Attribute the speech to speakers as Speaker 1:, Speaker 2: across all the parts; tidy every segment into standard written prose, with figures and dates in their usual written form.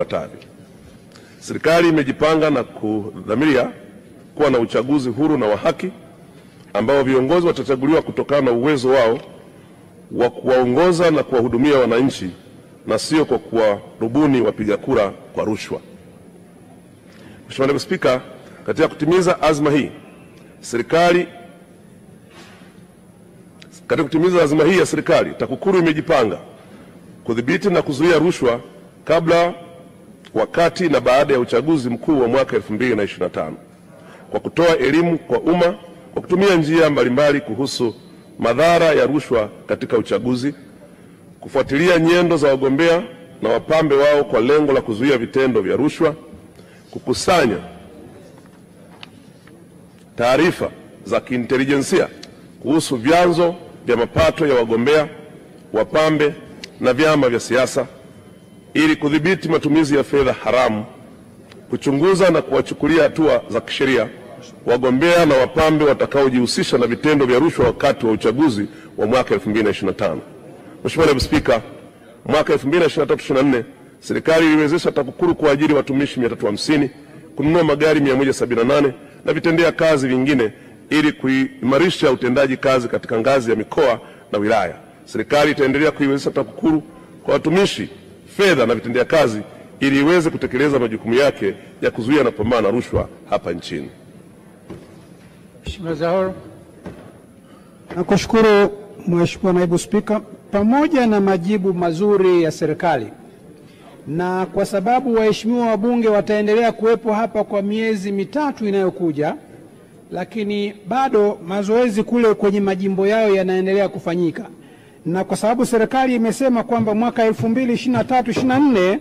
Speaker 1: ifuatavyo. Serikali imejipanga na kudhamiria kuwa na uchaguzi huru na wa haki ambao viongozi watachaguliwa kutokana na uwezo wao wa kuwaongoza na kuwahudumia wananchi na sio kwa kuwarubuni wapiga kura kwa rushwa. Mheshimiwa Naibu Spika, katika kutimiza azma hii ya serikali, TAKUKURU imejipanga kudhibiti na kuzuia rushwa kabla, wakati na baada ya uchaguzi mkuu wa mwaka 2025 kwa kutoa elimu kwa umma kwa kutumia njia mbalimbali kuhusu madhara ya rushwa katika uchaguzi, kufuatilia nyendo za wagombea na wapambe wao kwa lengo la kuzuia vitendo vya rushwa, kukusanya taarifa za kiintelijensia kuhusu vyanzo vya mapato ya wagombea, wapambe na vyama vya siasa ili kudhibiti matumizi ya fedha haramu, kuchunguza na kuwachukulia hatua za kisheria wagombea na wapambe watakaojihusisha na vitendo vya rushwa wakati wa uchaguzi wa mwaka 2025. Mheshimiwa Naibu Spika, mwaka 2023-24 serikali iliwezesha TAKUKURU kuajiri watumishi 350, kununua magari 178 na vitendea kazi vingine ili kuimarisha utendaji kazi katika ngazi ya mikoa na wilaya. Serikali itaendelea kuiwezesha TAKUKURU kwa watumishi, fedha na vitendea kazi ili iweze kutekeleza majukumu yake ya kuzuia na kupambana na rushwa hapa nchini.
Speaker 2: Mheshimiwa Zahoro.
Speaker 3: Nakushukuru Mheshimiwa Naibu Spika, pamoja na majibu mazuri ya serikali na kwa sababu waheshimiwa wabunge wataendelea kuwepo hapa kwa miezi mitatu inayokuja, lakini bado mazoezi kule kwenye majimbo yao yanaendelea kufanyika, na kwa sababu serikali imesema kwamba mwaka 2023-24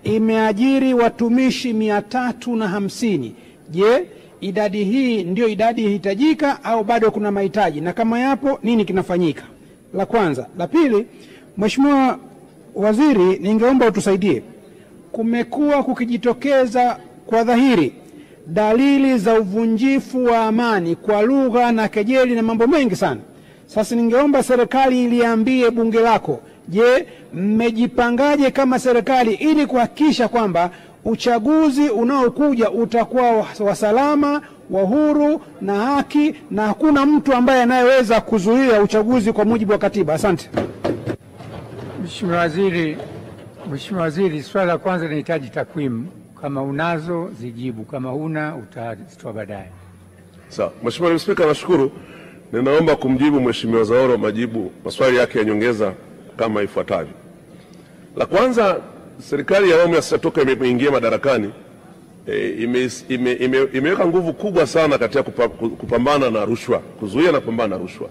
Speaker 3: imeajiri watumishi 350, je, idadi hii ndio idadi hitajika au bado kuna mahitaji, na kama yapo nini kinafanyika? La kwanza. La pili, Mheshimiwa Waziri, ningeomba utusaidie. Kumekuwa kukijitokeza kwa dhahiri dalili za uvunjifu wa amani kwa lugha na kejeli na mambo mengi sana. Sasa ningeomba serikali iliambie bunge lako, je, mmejipangaje kama serikali ili kuhakikisha kwamba uchaguzi unaokuja utakuwa wa salama, wa huru na haki na hakuna mtu ambaye anayeweza kuzuia uchaguzi kwa mujibu wa katiba? Asante.
Speaker 2: Mheshimiwa Waziri, swala la kwanza linahitaji takwimu. Kama unazo zijibu, kama huna utazitoa baadaye.
Speaker 1: Sawa. Mheshimiwa Naibu Spika, nashukuru. Ninaomba kumjibu Mheshimiwa Zahoro maswali yake ya nyongeza kama ifuatavyo. La kwanza, serikali ya awamu ya sita toka imeingia madarakani imeweka nguvu kubwa sana katika kupambana na rushwa, kuzuia na kupambana na rushwa.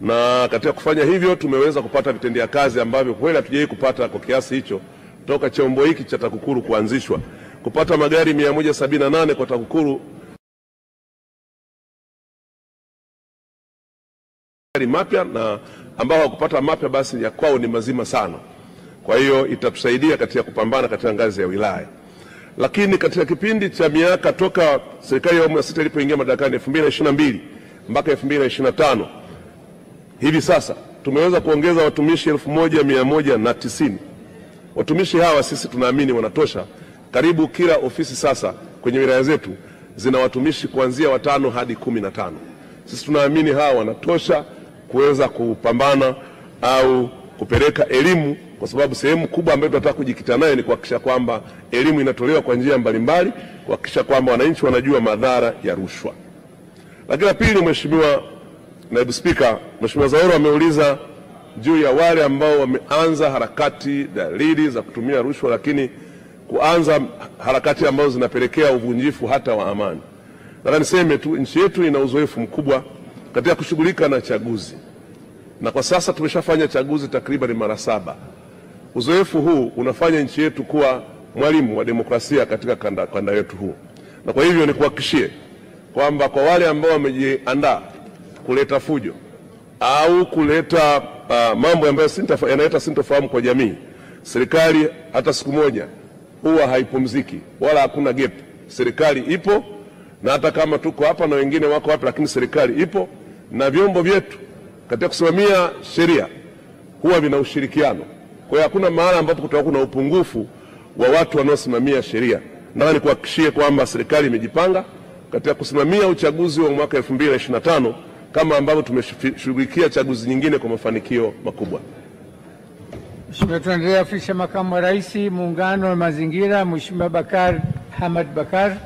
Speaker 1: Na katika kufanya hivyo tumeweza kupata vitendea kazi ambavyo kweli hatujawahi kupata kwa kiasi hicho toka chombo hiki cha TAKUKURU kuanzishwa, kupata magari 178 kwa TAKUKURU mapya, na ambao hawakupata mapya basi ya kwao ni mazima sana. Kwa hiyo itatusaidia katika kupambana katika ngazi ya wilaya. Lakini katika kipindi cha miaka toka serikali ya awamu ya sita ilipoingia madarakani 2022 mpaka 2025, hivi sasa tumeweza kuongeza watumishi 1190. Watumishi hawa sisi tunaamini wanatosha. Karibu kila ofisi sasa kwenye wilaya zetu zina watumishi kuanzia 5 hadi 15. Sisi tunaamini hawa wanatosha kuweza kupambana au kupeleka elimu, kwa sababu sehemu kubwa ambayo tunataka kujikita nayo ni kuhakikisha kwamba elimu inatolewa kwa njia mbalimbali, kuhakikisha kwamba wananchi wanajua madhara ya rushwa. Lakini la pili, Mheshimiwa Naibu Spika, Mheshimiwa Zahoro ameuliza juu ya wale ambao wameanza harakati, dalili za kutumia rushwa, lakini kuanza harakati ambazo zinapelekea uvunjifu hata wa amani. Nataka niseme tu nchi yetu ina uzoefu mkubwa katika kushughulika na chaguzi, na kwa sasa tumeshafanya chaguzi takriban mara 7. Uzoefu huu unafanya nchi yetu kuwa mwalimu wa demokrasia katika kanda yetu huu, na kwa hivyo nikuhakikishie kwamba kwa wale ambao wamejiandaa kuleta fujo au kuleta mambo ambayo yanaleta sintofahamu kwa jamii, serikali hata siku moja huwa haipumziki wala hakuna gap. Serikali ipo, na hata kama tuko hapa na wengine wako hapa, lakini serikali ipo na vyombo vyetu katika kusimamia sheria huwa vina ushirikiano. Kwa hiyo hakuna mahali ambapo kutakuwa kuna upungufu wa watu wanaosimamia sheria. Nataka nikuhakikishie kwamba serikali imejipanga katika kusimamia uchaguzi wa mwaka 2025 kama ambavyo tumeshughulikia chaguzi nyingine kwa mafanikio makubwa.
Speaker 2: Mheshimiwa, tunaendelea. Ofisi ya Makamu wa Rais, Muungano wa Mazingira, Mheshimiwa Bakar Hamad Bakar.